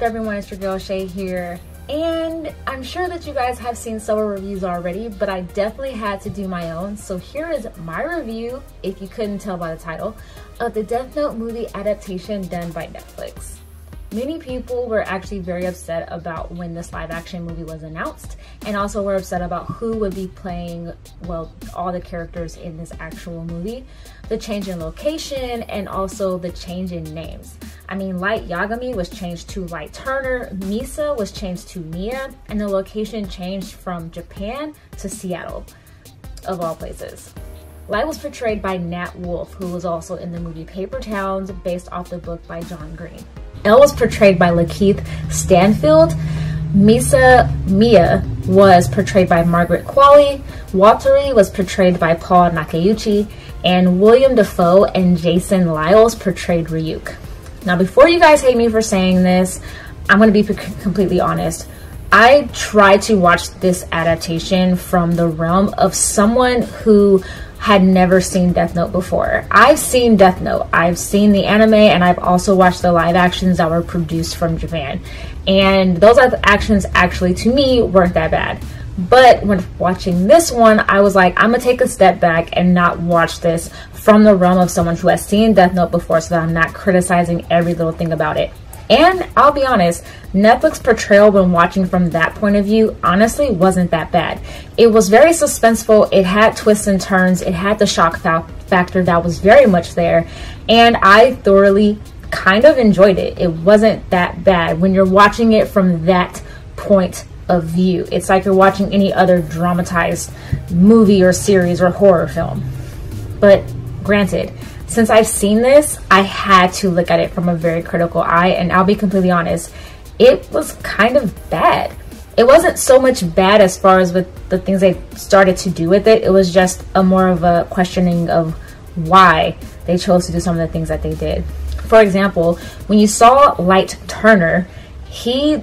everyone? It's your girl Shay here, and I'm sure that you guys have seen several reviews already, but I definitely had to do my own. So here is my review, if you couldn't tell by the title, of the Death Note movie adaptation done by Netflix. Many people were actually very upset about when this live action movie was announced, and also were upset about who would be playing, well, all the characters in this actual movie, the change in location, and also the change in names. I mean, Light Yagami was changed to Light Turner, Misa was changed to Mia, and the location changed from Japan to Seattle, of all places. Light was portrayed by Nat Wolff, who was also in the movie Paper Towns, based off the book by John Green. Elle was portrayed by Lakeith Stanfield. Mia was portrayed by Margaret Qualley. Watari was portrayed by Paul Nakayuchi. And William Dafoe and Jason Lyles portrayed Ryuk. Now, before you guys hate me for saying this, I'm going to be completely honest. I tried to watch this adaptation from the realm of someone who had never seen Death Note before. I've seen Death Note, I've seen the anime, and I've also watched the live actions that were produced from Japan. And those live actions actually, to me, weren't that bad. But when watching this one, I was like, I'm gonna take a step back and not watch this from the realm of someone who has seen Death Note before, so that I'm not criticizing every little thing about it. And I'll be honest, Netflix portrayal when watching from that point of view honestly wasn't that bad. It was very suspenseful, it had twists and turns, it had the shock factor that was very much there, and I thoroughly kind of enjoyed it. It wasn't that bad when you're watching it from that point of view. It's like you're watching any other dramatized movie or series or horror film. But granted, since I've seen this, I had to look at it from a very critical eye, and I'll be completely honest, it was kind of bad. It wasn't so much bad as far as with the things they started to do with it. It was just a more of a questioning of why they chose to do some of the things that they did. For example, when you saw Light Turner, he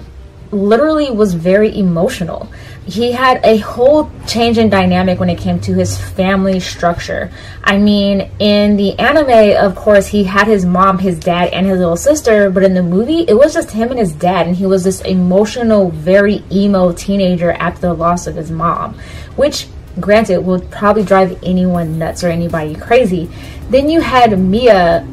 literally was very emotional. He had a whole change in dynamic when it came to his family structure. I mean, in the anime, of course, he had his mom, his dad, and his little sister, but in the movie, it was just him and his dad, and he was this emotional, very emo teenager after the loss of his mom, which, granted, would probably drive anyone nuts or anybody crazy. Then you had Mia,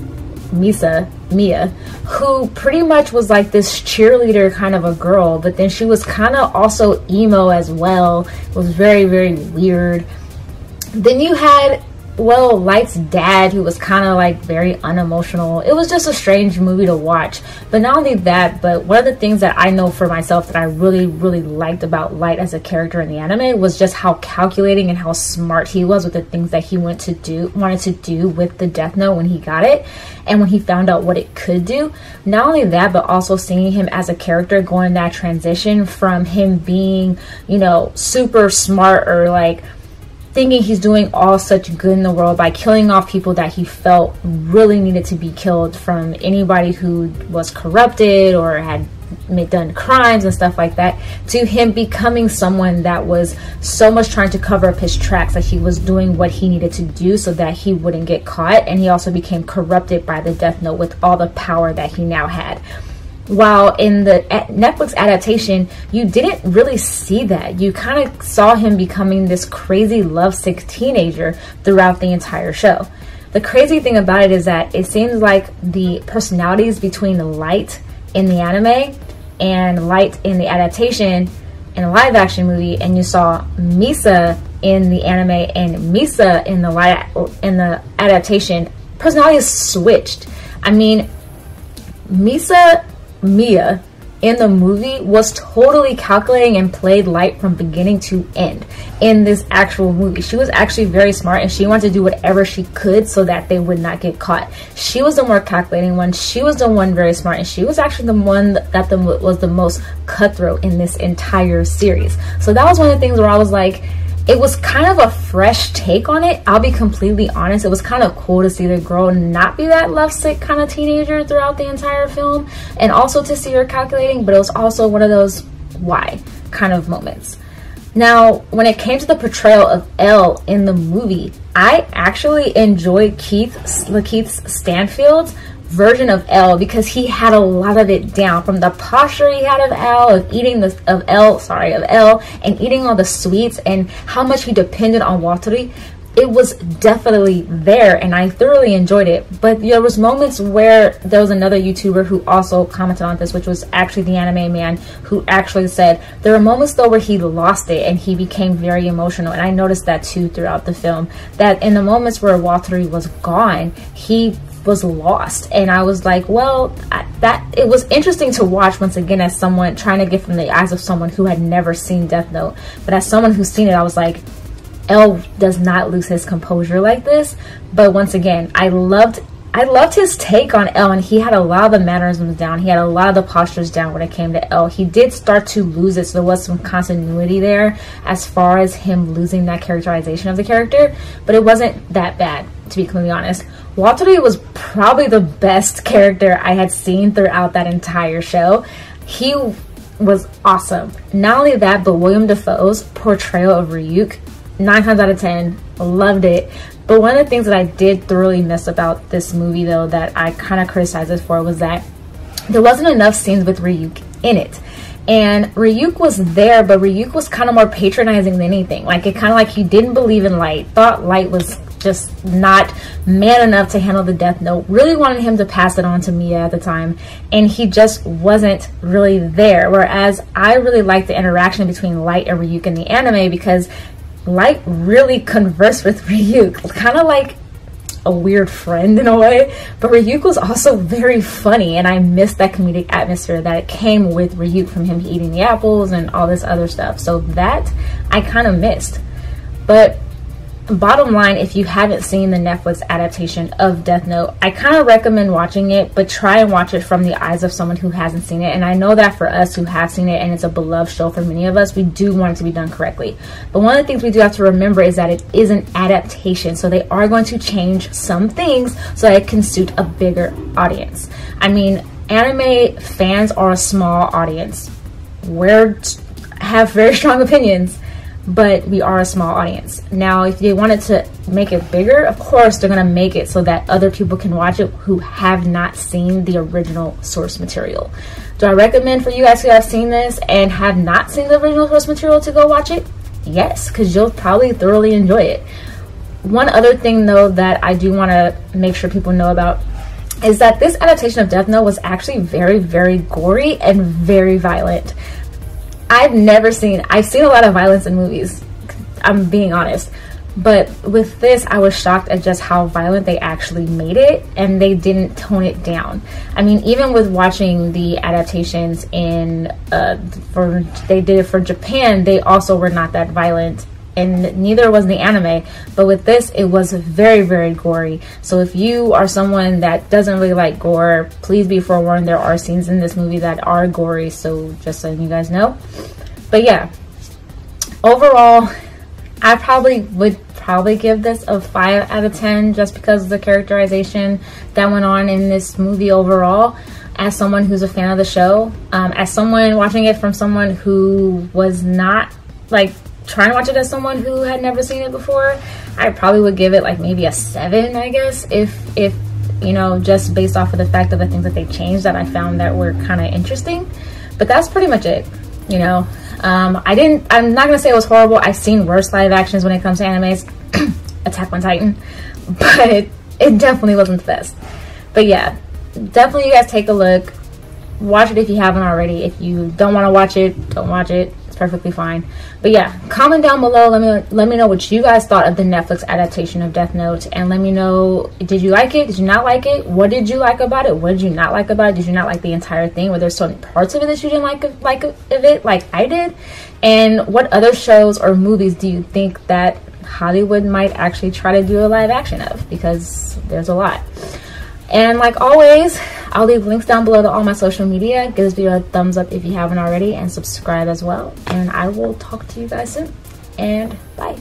who pretty much was like this cheerleader kind of a girl, but then she was kind of also emo as well. It was very, very weird. Then you had, well, Light's dad, who was kind of like very unemotional. It was just a strange movie to watch. But not only that, but one of the things that I know for myself that I really, really liked about Light as a character in the anime was just how calculating and how smart he was with the things that he wanted to do with the Death Note when he got it, and when he found out what it could do. Not only that, but also seeing him as a character going that transition from him being, you know, super smart or like thinking he's doing all such good in the world by killing off people that he felt really needed to be killed, from anybody who was corrupted or had done crimes and stuff like that, to him becoming someone that was so much trying to cover up his tracks that he was doing what he needed to do so that he wouldn't get caught. And he also became corrupted by the Death Note with all the power that he now had. While in the Netflix adaptation, you didn't really see that. You kind of saw him becoming this crazy lovesick teenager throughout the entire show. The crazy thing about it is that it seems like the personalities between Light in the anime and Light in the adaptation in a live action movie, and you saw Misa in the anime and Misa in the adaptation, personalities switched. I mean, Mia in the movie was totally calculating and played Light from beginning to end in this actual movie. She was actually very smart, and she wanted to do whatever she could so that they would not get caught. She was the more calculating one. She was the one very smart, and she was actually the one that was the most cutthroat in this entire series. So that was one of the things where I was like, it was kind of a fresh take on it. I'll be completely honest. It was kind of cool to see the girl not be that lovesick kind of teenager throughout the entire film, and also to see her calculating, but it was also one of those why kind of moments. Now, when it came to the portrayal of Elle in the movie, I actually enjoyed Lakeith Stanfield's version of L, because he had a lot of it down, from the posture he had of L, of eating of L, and eating all the sweets, and how much he depended on Watari. It was definitely there, and I thoroughly enjoyed it. But there was moments where there was another YouTuber who also commented on this, which was actually the Anime Man, who actually said there were moments though where he lost it and he became very emotional. And I noticed that too throughout the film, that in the moments where Watari was gone, he was lost. And I was like, well, it was interesting to watch once again, as someone trying to get from the eyes of someone who had never seen Death Note. But as someone who's seen it, I was like, L does not lose his composure like this. But once again, I loved his take on L, and he had a lot of the mannerisms down. He had a lot of the postures down when it came to L. He did start to lose it, so there was some continuity there as far as him losing that characterization of the character, but it wasn't that bad, to be completely honest. Watari was probably the best character I had seen throughout that entire show. He was awesome. Not only that, but William Dafoe's portrayal of Ryuk, 9 times out of 10, loved it. But one of the things that I did thoroughly miss about this movie, though, that I kind of criticized it for, was that there wasn't enough scenes with Ryuk in it. And Ryuk was there, but Ryuk was kind of more patronizing than anything. Like, it kind of like he didn't believe in Light, thought Light was just not man enough to handle the Death Note, really wanted him to pass it on to Mia at the time, and he just wasn't really there. Whereas I really liked the interaction between Light and Ryuk in the anime, because Light really conversed with Ryuk, kind of like a weird friend in a way. But Ryuk was also very funny, and I missed that comedic atmosphere that came with Ryuk, from him eating the apples and all this other stuff. So that I kind of missed. But bottom line, if you haven't seen the Netflix adaptation of Death Note, I kind of recommend watching it, but try and watch it from the eyes of someone who hasn't seen it. And I know that for us who have seen it, and it's a beloved show for many of us, we do want it to be done correctly. But one of the things we do have to remember is that it is an adaptation, so they are going to change some things so that it can suit a bigger audience. I mean, anime fans are a small audience. We have very strong opinions, but we are a small audience. Now, if they wanted to make it bigger, of course they're going to make it so that other people can watch it who have not seen the original source material. Do I recommend for you guys who have seen this and have not seen the original source material to go watch it? Yes, because you'll probably thoroughly enjoy it. One other thing though that I do want to make sure people know about is that this adaptation of Death Note was actually very, very gory and very violent. I've seen a lot of violence in movies, I'm being honest, but with this I was shocked at just how violent they actually made it, and they didn't tone it down. I mean, even with watching the adaptations they did it for Japan, they also were not that violent, and neither was the anime. But with this, it was very, very gory. So if you are someone that doesn't really like gore, please be forewarned, there are scenes in this movie that are gory, so just so you guys know. But yeah, overall, I would give this a 5 out of 10 just because of the characterization that went on in this movie overall. As someone who's a fan of the show, as someone watching it from someone who was not like trying to watch it as someone who had never seen it before, I probably would give it like maybe a 7, I guess, if you know, just based off of the fact of the things that they changed that I found that were kind of interesting. But that's pretty much it, you know. I'm not gonna say it was horrible. I've seen worse live actions when it comes to animes, Attack on Titan, but it definitely wasn't the best. But yeah, definitely you guys take a look, watch it if you haven't already. If you don't want to watch it, don't watch it. Perfectly fine. But yeah, comment down below, let me know what you guys thought of the Netflix adaptation of Death Note, and let me know, did you like it, did you not like it, what did you like about it, what did you not like about it, did you not like the entire thing, were there certain parts of it that you didn't like I did, and what other shows or movies do you think that Hollywood might actually try to do a live action of, because there's a lot. And like always, I'll leave links down below to all my social media. Give this video a thumbs up if you haven't already, and subscribe as well. And I will talk to you guys soon. And bye.